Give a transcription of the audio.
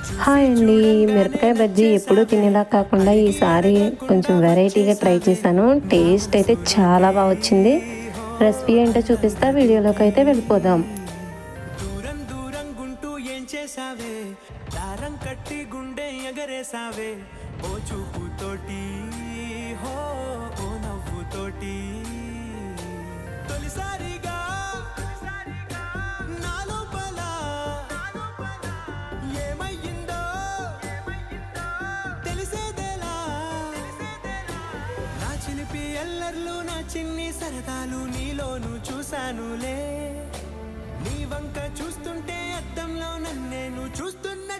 Hi అండి. మిరపకాయ బజ్జీ ఎప్పుడూ తినేలా కాకుండా ఈసారి కొంచెం వెరైటీగా ట్రై చేశాను. టేస్ట్ అయితే చాలా బాగా వచ్చింది. రెసిపీ ఏంటో చూపిస్తా, వీడియోలోకి అయితే వెళ్ళిపోదాం. దూరం దూరం గుంటూ ఏం చేసావే, దారం కట్టి గుండె ఎగరేసావే, ఓ చూపుతోటి హో ఓ నవ్వుతోటి. తొలిసారిగా నా లోపల ఏమయ్యిందో తెలిసేదేలా. నా చిలిపి ఎల్లర్లు నా చిన్ని సరదాలు నీలోను చూశానులే. నీ వంక చూస్తుంటే అద్దంలో నన్నేను చూస్తున్నా.